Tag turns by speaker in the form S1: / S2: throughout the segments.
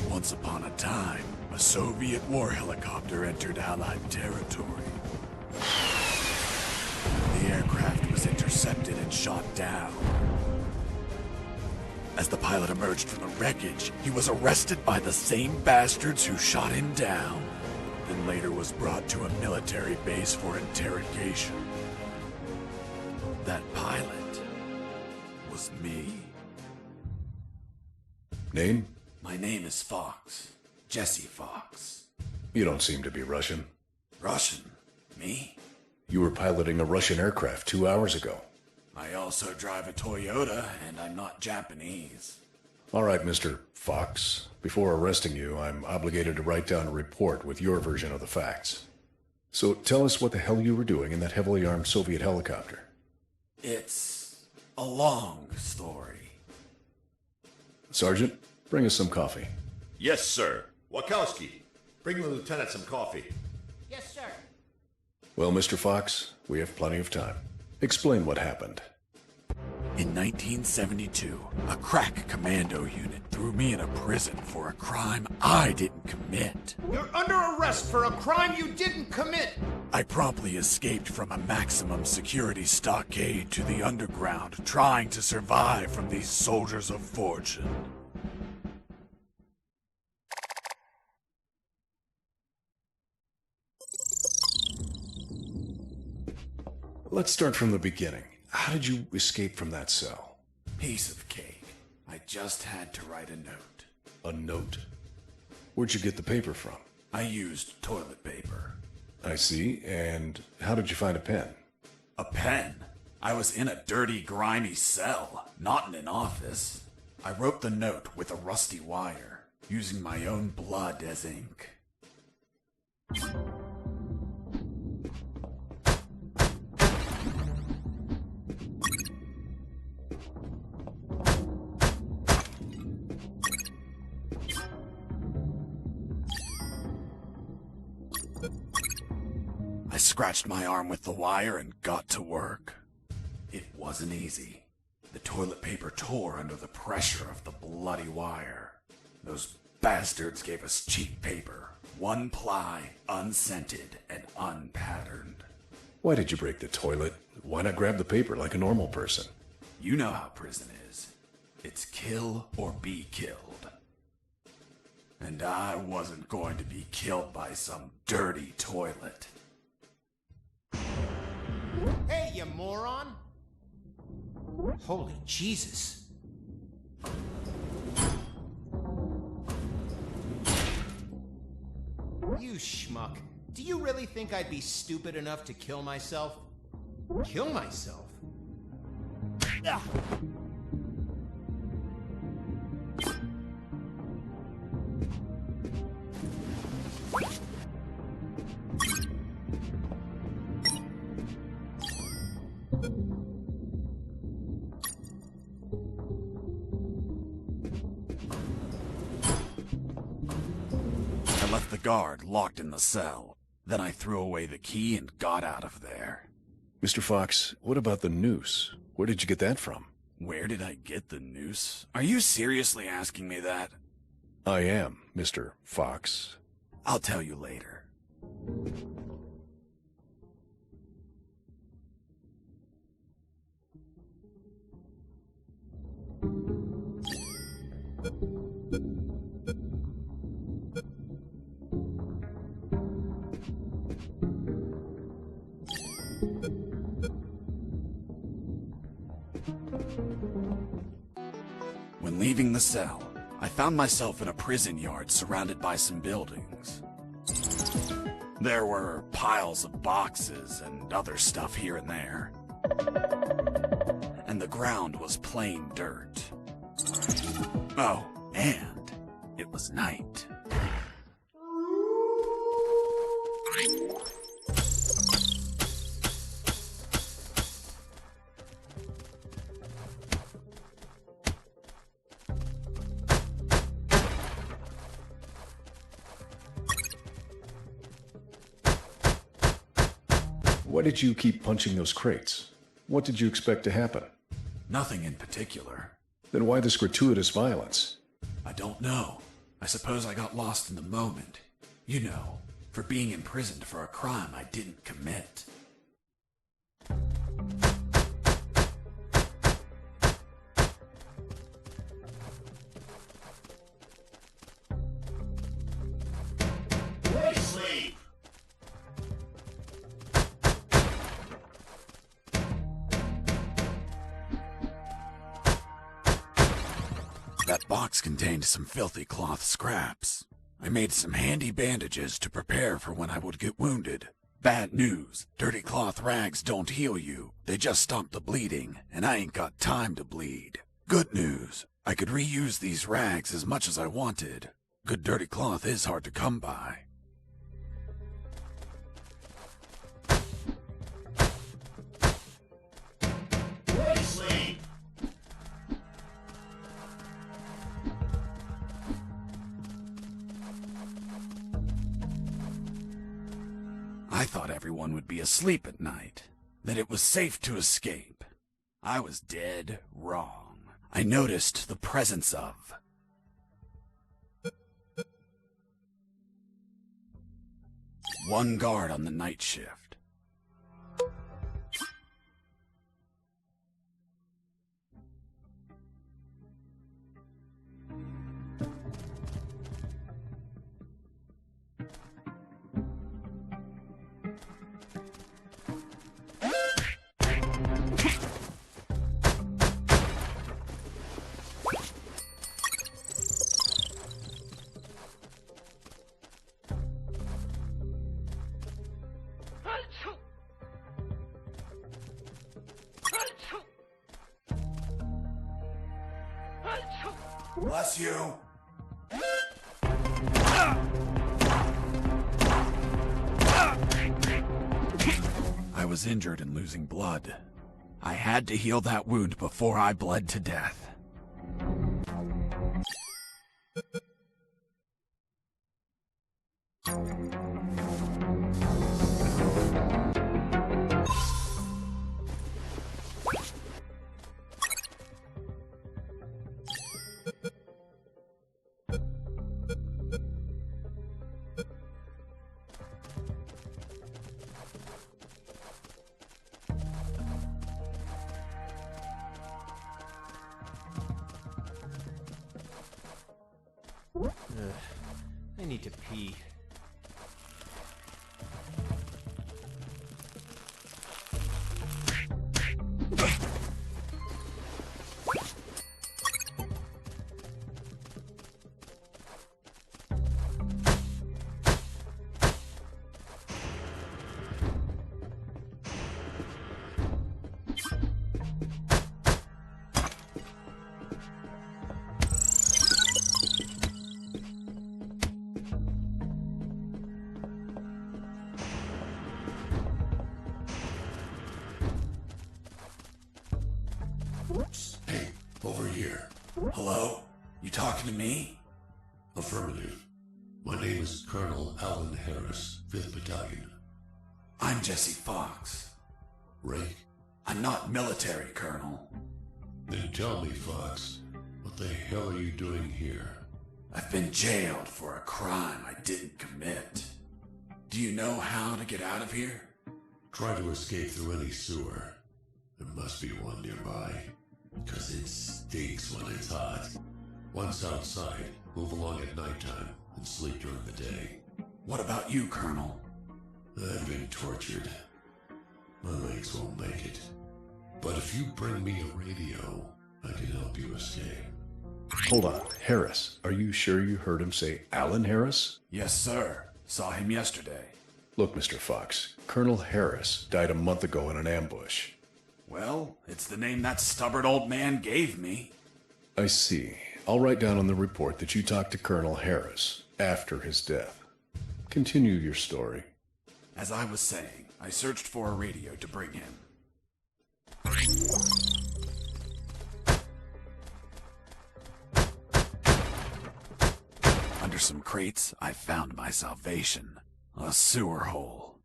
S1: Once upon a time, a Soviet war helicopter entered Allied territory. The aircraft was intercepted and shot down. As the pilot emerged from the wreckage, he was arrested by the same bastards who shot him down, then later was brought to a military base for interrogation. That pilot was me.
S2: Name?
S1: My name is Fox. Jesse Fox.
S2: You don't seem to be Russian.
S1: Russian? Me?
S2: You were piloting a Russian aircraft 2 hours ago.
S1: I also drive a Toyota, and I'm not Japanese.
S2: All right, Mr. Fox. Before arresting you, I'm obligated to write down a report with your version of the facts. So tell us what the hell you were doing in that heavily armed Soviet helicopter.
S1: It's a long story.
S2: Sergeant, bring us some coffee.
S3: Yes, sir. Wachowski, bring the lieutenant some coffee.
S4: Yes, sir.
S2: Well, Mr. Fox, we have plenty of time. Explain what happened.
S1: In 1972, a crack commando unit threw me in a prison for a crime I didn't commit.
S4: You're under arrest for a crime you didn't commit!
S1: I promptly escaped from a maximum security stockade to the underground, trying to survive from these soldiers of fortune.
S2: Let's start from the beginning. How did you escape from that cell?
S1: Piece of cake. I just had to write a note.
S2: A note? Where'd you get the paper from?
S1: I used toilet paper.
S2: I see. And how did you find a pen?
S1: A pen? I was in a dirty, grimy cell, not in an office. I wrote the note with a rusty wire, using my own blood as ink. I scratched my arm with the wire and got to work. It wasn't easy. The toilet paper tore under the pressure of the bloody wire. Those bastards gave us cheap paper. One ply, unscented, and unpatterned.
S2: Why did you break the toilet? Why not grab the paper like a normal person?
S1: You know how prison is. It's kill or be killed. And I wasn't going to be killed by some dirty toilet.
S4: Hey, you moron! Holy Jesus. You schmuck. Do you really think I'd be stupid enough to kill myself? Kill myself? Ah.
S1: I left the guard locked in the cell. Then I threw away the key and got out of there.
S2: Mr. Fox, what about the noose? Where did you get that from?
S1: Where did I get the noose? Are you seriously asking me that?
S2: I am, Mr. Fox.
S1: I'll tell you later. When leaving the cell, I found myself in a prison yard surrounded by some buildings. There were piles of boxes and other stuff here and there. and the ground was plain dirt. Oh, and it was night.
S2: Why did you keep punching those crates? What did you expect to happen?
S1: Nothing in particular.
S2: Then why this gratuitous violence?
S1: I don't know. I suppose I got lost in the moment. You know, for being imprisoned for a crime I didn't commit.
S3: Sleep!
S1: That box contained some filthy cloth scraps. I made some handy bandages to prepare for when I would get wounded. Bad news. Dirty cloth rags don't heal you. They just stop the bleeding, and I ain't got time to bleed. Good news. I could reuse these rags as much as I wanted. Good dirty cloth is hard to come by.
S3: Sleep!
S1: I thought everyone would be asleep at night, that it was safe to escape. I was dead wrong. I noticed the presence of one guard on the night shift. Bless you. I was injured and losing blood. I had to heal that wound before I bled to death.
S4: I need to pee.
S3: Hey, over here.
S1: Hello? You talking to me?
S3: Affirmative. My name is Colonel Alan Harris, 5th Battalion.
S1: I'm Jesse Fox.
S3: Rank?
S1: I'm not military, Colonel.
S3: Then tell me, Fox, what the hell are you doing here?
S1: I've been jailed for a crime I didn't commit. Do you know how to get out of here?
S3: Try to escape through any sewer. There must be one nearby. Because it stinks when it's hot. Once outside, move along at nighttime and sleep during the day.
S1: What about you, Colonel?
S3: I've been tortured. My legs won't make it. But if you bring me a radio, I can help you escape.
S2: Hold on, Harris. Are you sure you heard him say Alan Harris?
S1: Yes, sir. Saw him yesterday.
S2: Look, Mr. Fox, Colonel Harris died a month ago in an ambush.
S1: Well, it's the name that stubborn old man gave me.
S2: I see. I'll write down on the report that you talked to Colonel Harris after his death. Continue your story.
S1: As I was saying, I searched for a radio to bring him. Under some crates, I found my salvation. A sewer hole.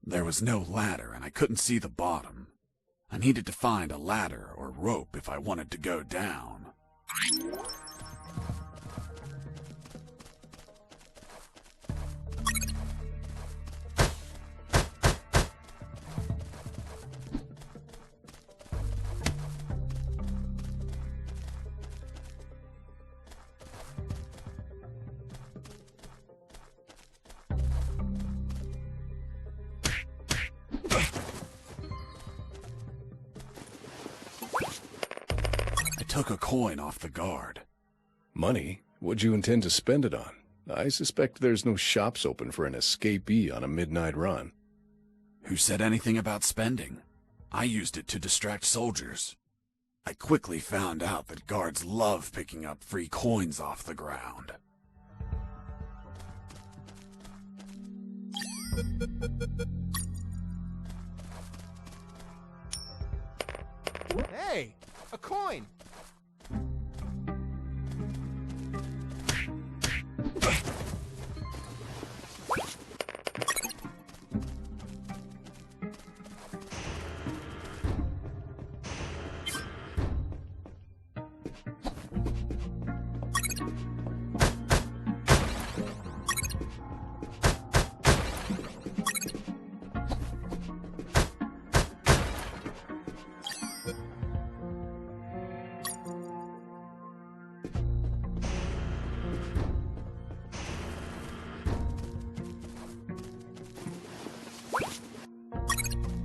S1: There was no ladder and I couldn't see the bottom. I needed to find a ladder or rope if I wanted to go down. I took a coin off the guard.
S2: Money? What'd you intend to spend it on? I suspect there's no shops open for an escapee on a midnight run.
S1: Who said anything about spending? I used it to distract soldiers. I quickly found out that guards love picking up free coins off the ground.
S4: Hey, a coin!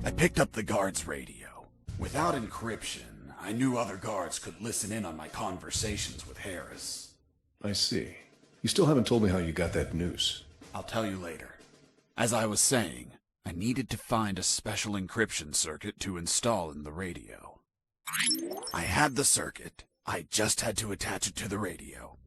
S1: I picked up the guard's radio. Without encryption, I knew other guards could listen in on my conversations with Harris.
S2: I see. You still haven't told me how you got that noose.
S1: I'll tell you later. As I was saying, I needed to find a special encryption circuit to install in the radio. I had the circuit. I just had to attach it to the radio.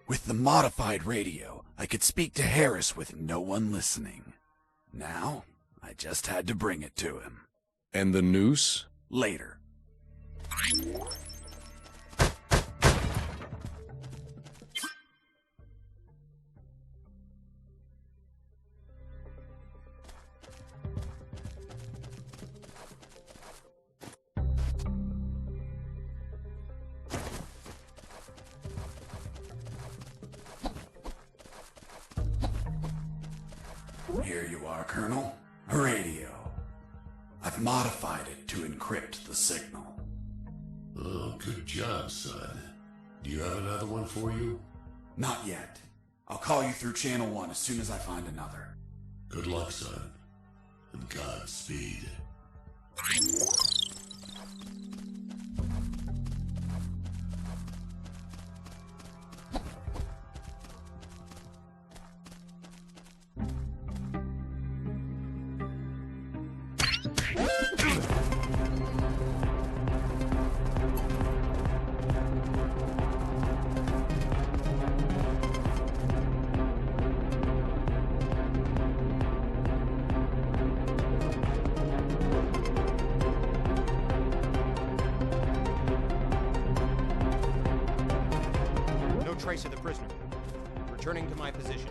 S1: With the modified radio, I could speak to Harris with no one listening. Now, I just had to bring it to him.
S2: And the noose?
S1: Later. Here you are, Colonel. A radio. I've modified it to encrypt the signal.
S3: Oh, good job, son. Do you have another one for you?
S1: Not yet. I'll call you through Channel 1 as soon as I find another.
S3: Good luck, son. And Godspeed.
S4: No trace of the prisoner. Returning to my position.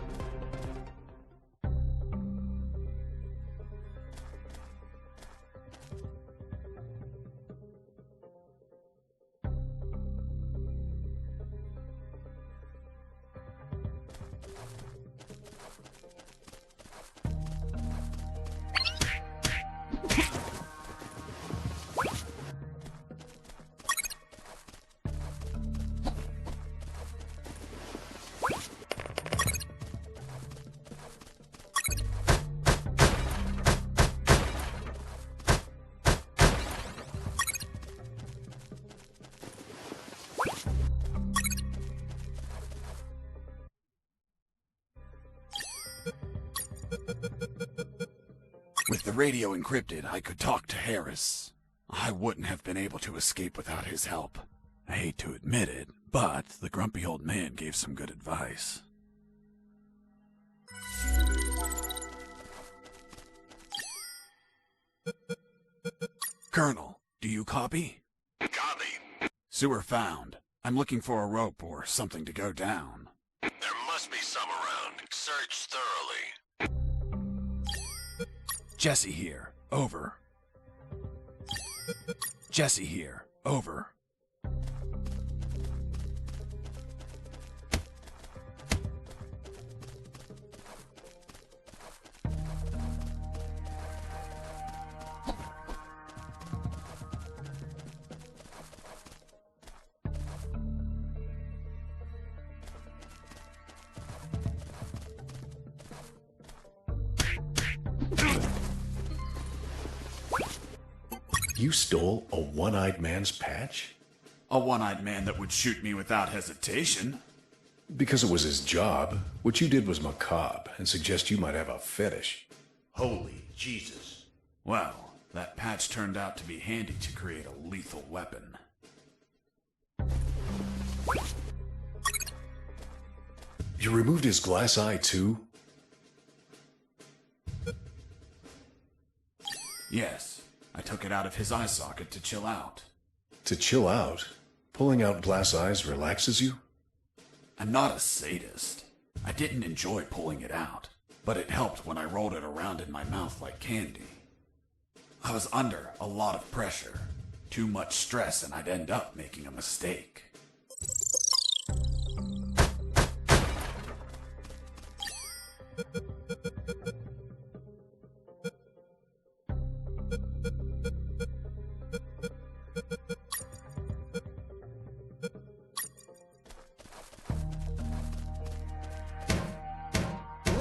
S1: With the radio encrypted, I could talk to Harris. I wouldn't have been able to escape without his help. I hate to admit it, but the grumpy old man gave some good advice. Colonel, do you copy?
S3: Copy.
S1: Sewer found. I'm looking for a rope or something to go down.
S3: There must be some around. Search thoroughly.
S1: Jesse here. Over. Jesse here. Over.
S2: You stole a one-eyed man's patch?
S1: A one-eyed man that would shoot me without hesitation.
S2: Because it was his job. What you did was macabre and suggest you might have a fetish.
S4: Holy Jesus.
S1: Well, that patch turned out to be handy to create a lethal weapon.
S2: You removed his glass eye too?
S1: Yes. I took it out of his eye socket to chill out.
S2: To chill out? Pulling out glass eyes relaxes you?
S1: I'm not a sadist. I didn't enjoy pulling it out, but it helped when I rolled it around in my mouth like candy. I was under a lot of pressure. Too much stress and I'd end up making a mistake.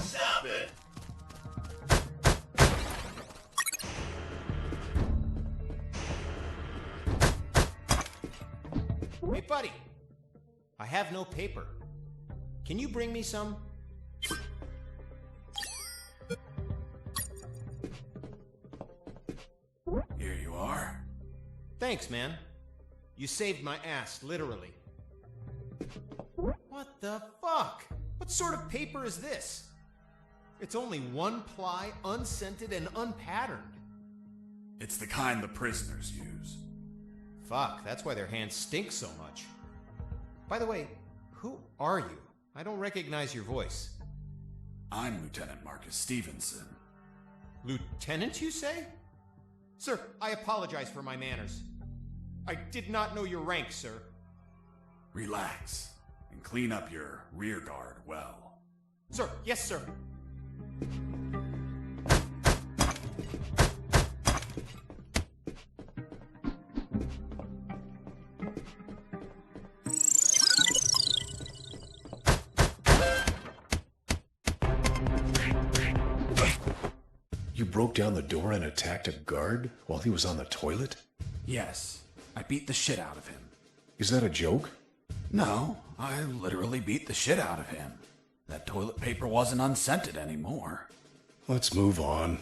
S3: Stop it!
S4: Hey, buddy. I have no paper. Can you bring me some?
S1: Here you are.
S4: Thanks, man. You saved my ass, literally. What the fuck? What sort of paper is this? It's only one ply, unscented, and unpatterned.
S1: It's the kind the prisoners use.
S4: Fuck, that's why their hands stink so much. By the way, who are you? I don't recognize your voice.
S1: I'm Lieutenant Marcus Stevenson.
S4: Lieutenant, you say? Sir, I apologize for my manners. I did not know your rank, sir.
S1: Relax and clean up your rear guard well.
S4: Sir, yes, sir.
S2: You broke down the door and attacked a guard while he was on the toilet?
S1: Yes, I beat the shit out of him.
S2: Is that a joke?
S1: No, I literally beat the shit out of him. That toilet paper wasn't unscented anymore.
S2: Let's move on.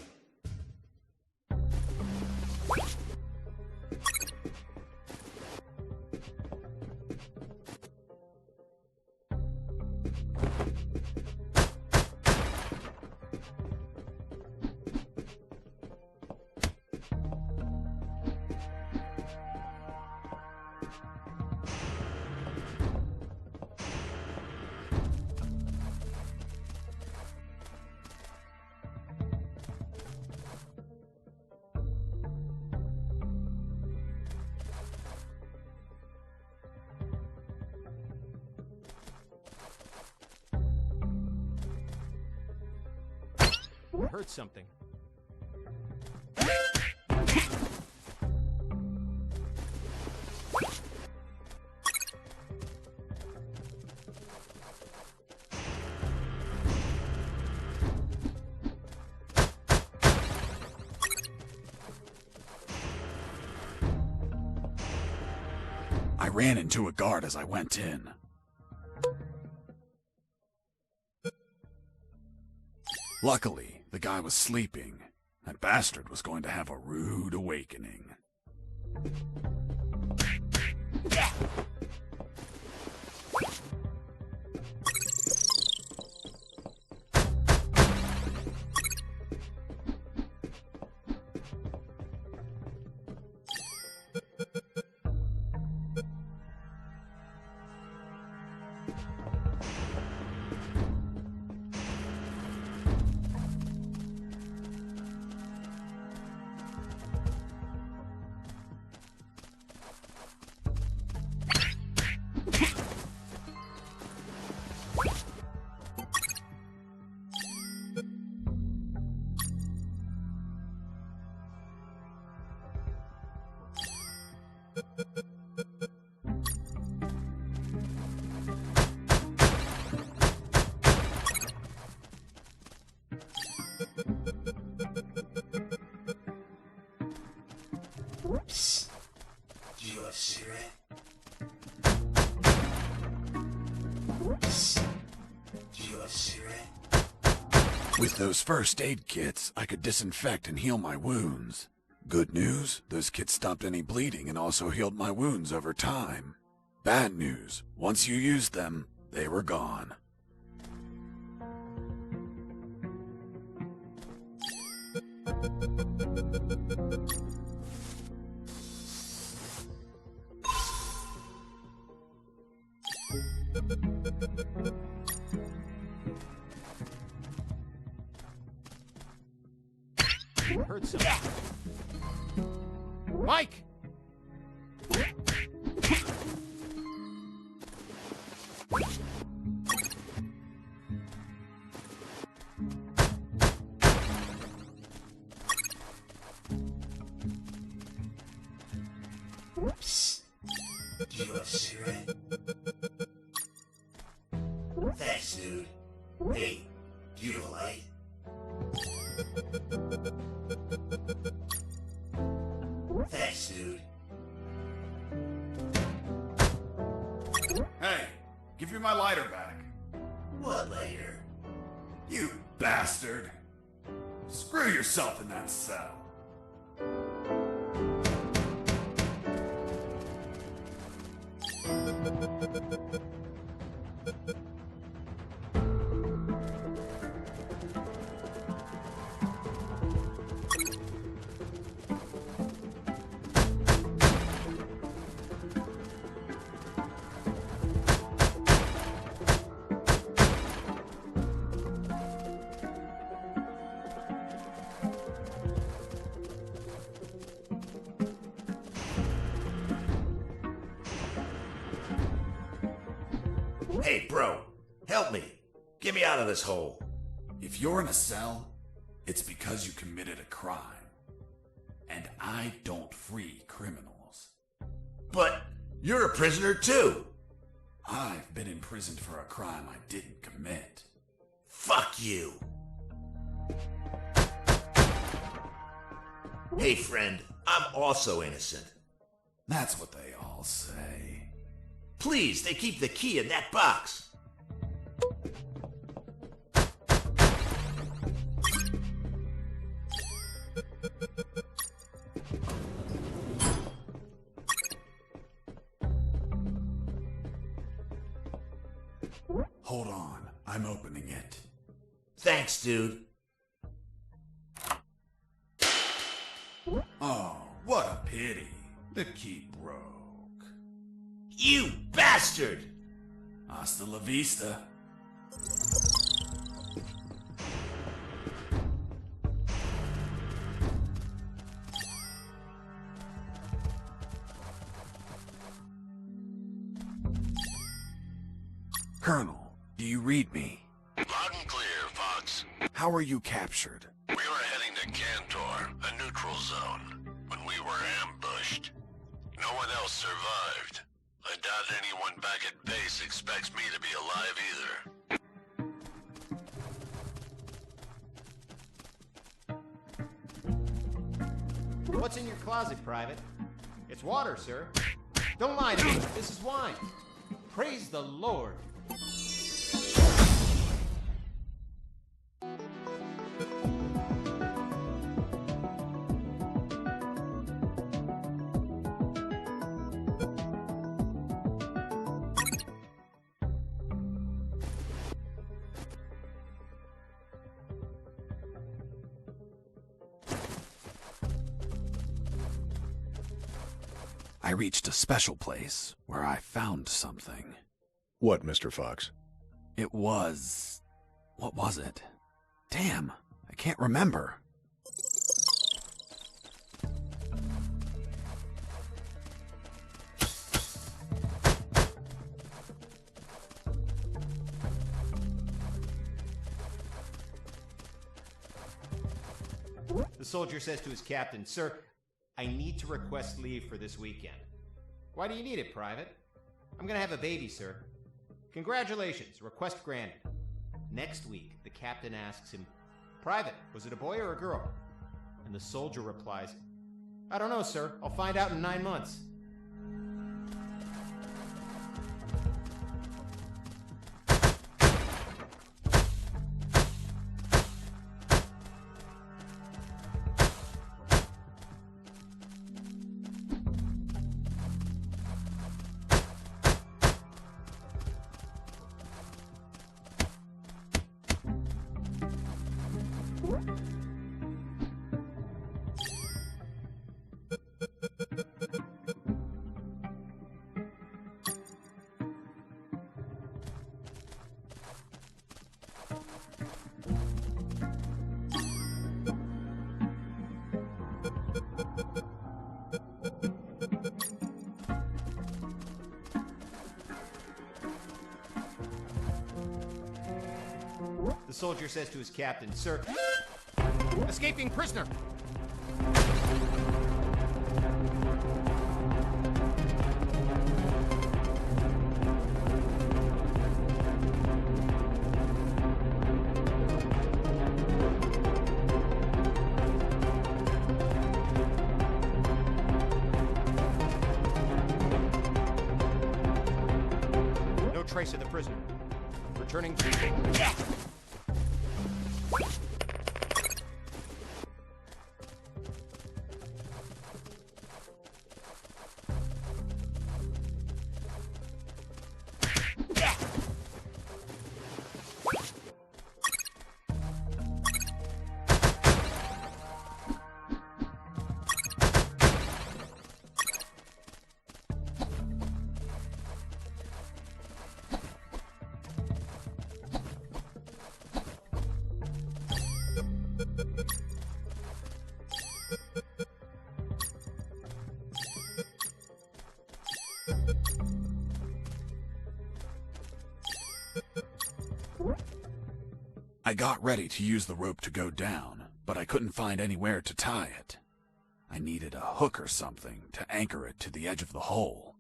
S4: I heard something.
S1: I ran into a guard as I went in. Luckily, the guy was sleeping. That bastard was going to have a rude awakening. With those first aid kits, I could disinfect and heal my wounds. Good news, those kits stopped any bleeding and also healed my wounds over time. Bad news, once you used them, they were gone.
S4: Heard something. Mike!
S5: Psst. Do you want a cigarette? Thanks, dude. Hey, do you have a light? Thanks, dude.
S1: Hey, give me my lighter back.
S5: What lighter?
S1: You bastard! Screw yourself in that cell.
S5: Hey, bro, help me. Get me out of this hole.
S1: If you're in a cell, it's because you committed a crime. And I don't free criminals.
S5: But you're a prisoner too.
S1: I've been imprisoned for a crime I didn't commit.
S5: Fuck you. Hey, friend, I'm also innocent.
S1: That's what they all say.
S5: Please, they keep the key in that box.
S1: Hold on, I'm opening it.
S5: Thanks, dude.
S1: Oh, what a pity. The key broke.
S5: You bastard!
S1: Hasta la vista. Colonel, do you read me?
S3: Loud and clear, Fox.
S1: How are you captured?
S3: We were heading to Cantor, a neutral zone, when we were ambushed. No one else survived. I doubt anyone back at base expects me to be alive either.
S4: What's in your closet, Private? It's water, sir. Don't lie to me. This is wine. Praise the Lord.
S1: I reached a special place where I found something.
S2: What, Mr. Fox?
S1: It was... what was it? Damn, I can't remember.
S4: The soldier says to his captain, "Sir, I need to request leave for this weekend." "Why do you need it, Private?" "I'm gonna have a baby, sir." "Congratulations, request granted." Next week, the captain asks him, "Private, was it a boy or a girl?" And the soldier replies, "I don't know, sir. I'll find out in 9 months." The soldier says to his captain, "Sir, escaping prisoner." No trace of the prisoner. Returning to...
S1: I got ready to use the rope to go down, but I couldn't find anywhere to tie it. I needed a hook or something to anchor it to the edge of the hole.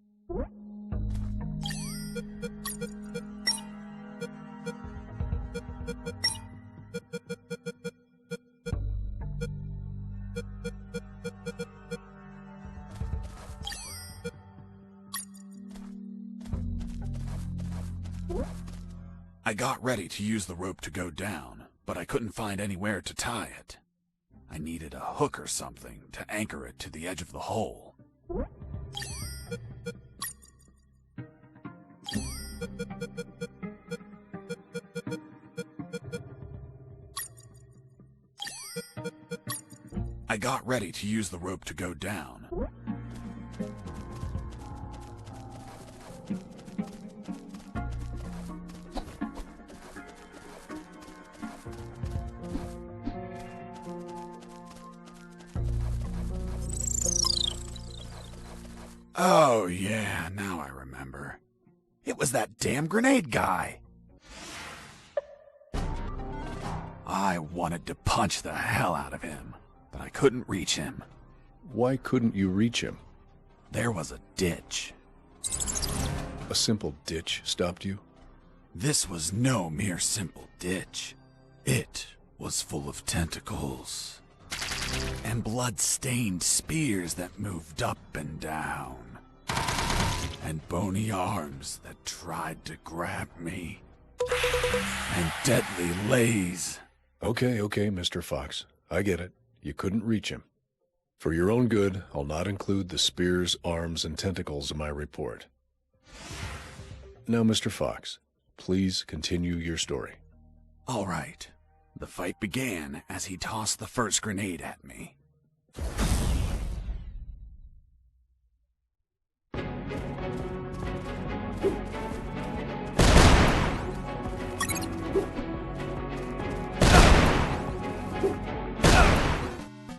S1: I got ready to use the rope to go down, but I couldn't find anywhere to tie it. I needed a hook or something to anchor it to the edge of the hole. I got ready to use the rope to go down. Oh, yeah, now I remember. It was that damn grenade guy. I wanted to punch the hell out of him, but I couldn't reach him.
S2: Why couldn't you reach him?
S1: There was a ditch.
S2: A simple ditch stopped you?
S1: This was no mere simple ditch. It was full of tentacles and blood-stained spears that moved up and down, and bony arms that tried to grab me, and deadly lays.
S2: Okay, Mr. Fox. I get it. You couldn't reach him. For your own good, I'll not include the spears, arms, and tentacles in my report. Now, Mr. Fox, please continue your story.
S1: All right. The fight began as he tossed the first grenade at me.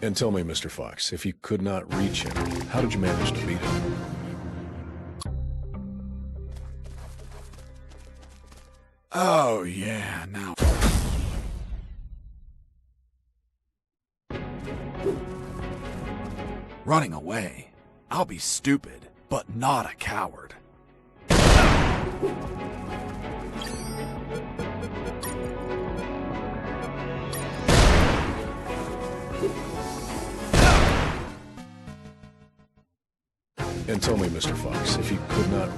S2: And tell me, Mr. Fox, if you could not reach him, how did you manage to beat him?
S1: Oh, yeah, now... Running away. I'll be stupid, but not a coward.
S2: And tell me, Mr. Fox, if you could not...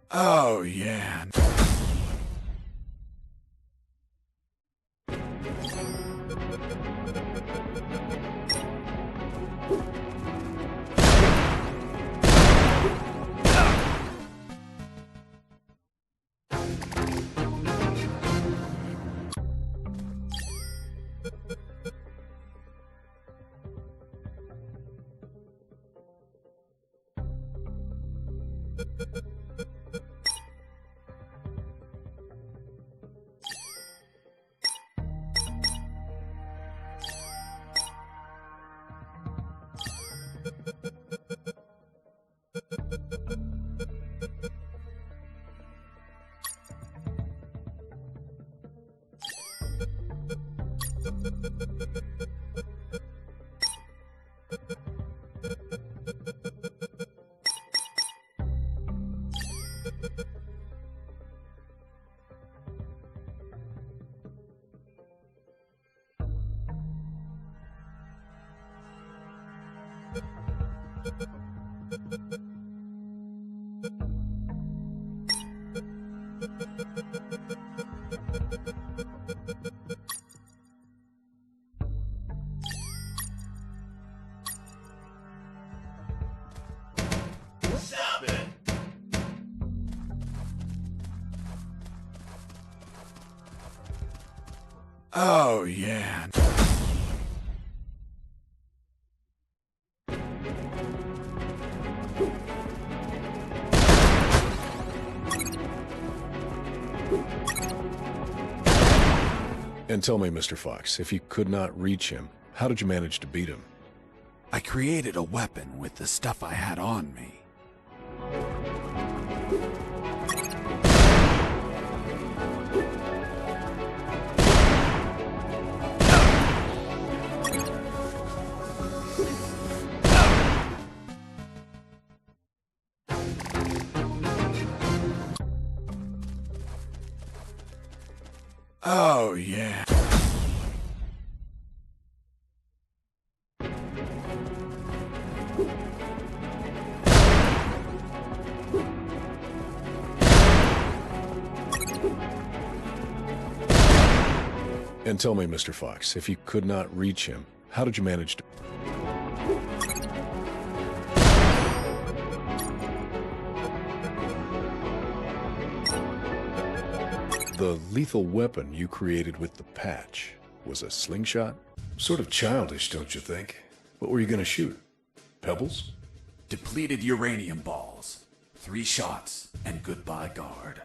S1: Oh, yeah.
S5: Stop it!
S1: Oh, yeah.
S2: And tell me, Mr. Fox, if you could not reach him, how did you manage to beat him?
S1: I created a weapon with the stuff I had on me. Oh, yeah.
S2: And tell me, Mr. Fox, if you could not reach him, how did you manage to... The lethal weapon you created with the patch was a slingshot? Sort of childish, don't you think? What were you gonna shoot? Pebbles?
S1: Depleted uranium balls. 3 shots, and goodbye guard.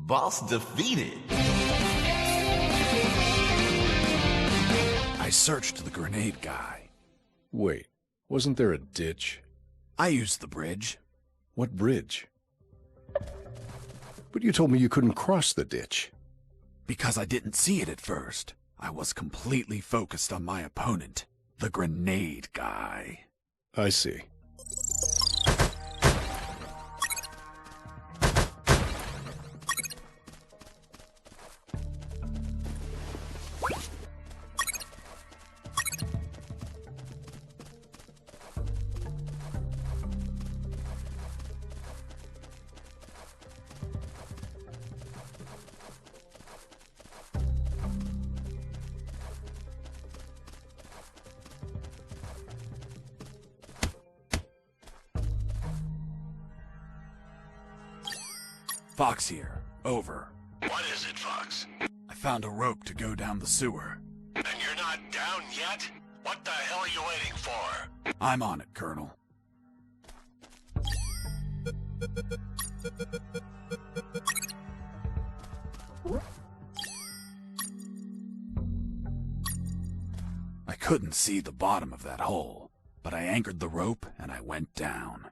S5: Boss defeated.
S1: I searched the grenade guy.
S2: Wait, wasn't there a ditch?
S1: I used the bridge.
S2: What bridge? But you told me you couldn't cross the ditch.
S1: Because I didn't see it at first. I was completely focused on my opponent, the grenade guy.
S2: I see.
S1: Fox here. Over.
S3: What is it, Fox?
S1: I found a rope to go down the sewer.
S3: And you're not down yet? What the hell are you waiting for?
S1: I'm on it, Colonel. I couldn't see the bottom of that hole, but I anchored the rope and I went down.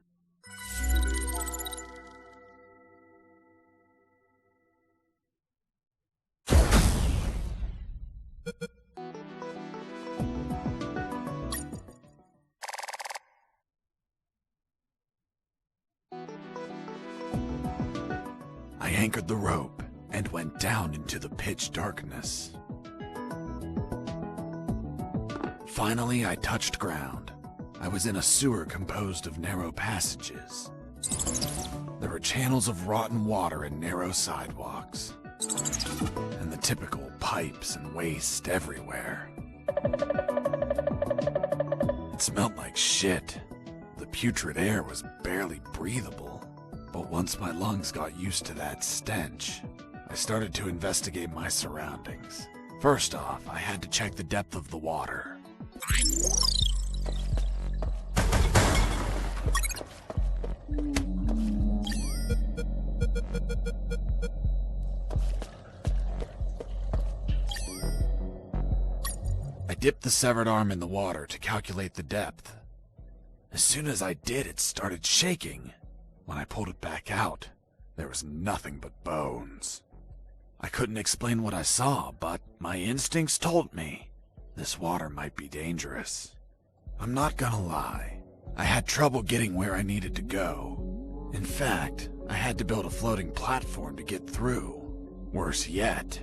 S1: I anchored the rope and went down into the pitch darkness. Finally, I touched ground. I was in a sewer composed of narrow passages. There were channels of rotten water and narrow sidewalks, and the typical pipes and waste everywhere. It smelled like shit. The putrid air was barely breathable. But once my lungs got used to that stench, I started to investigate my surroundings. First off, I had to check the depth of the water. I dipped the severed arm in the water to calculate the depth. As soon as I did, it started shaking. When I pulled it back out, there was nothing but bones. I couldn't explain what I saw, but my instincts told me this water might be dangerous. I'm not gonna lie, I had trouble getting where I needed to go. In fact, I had to build a floating platform to get through. Worse yet,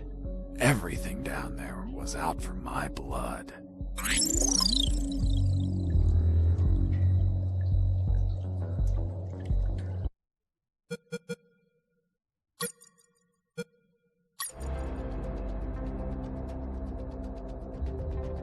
S1: everything down there was out for my blood.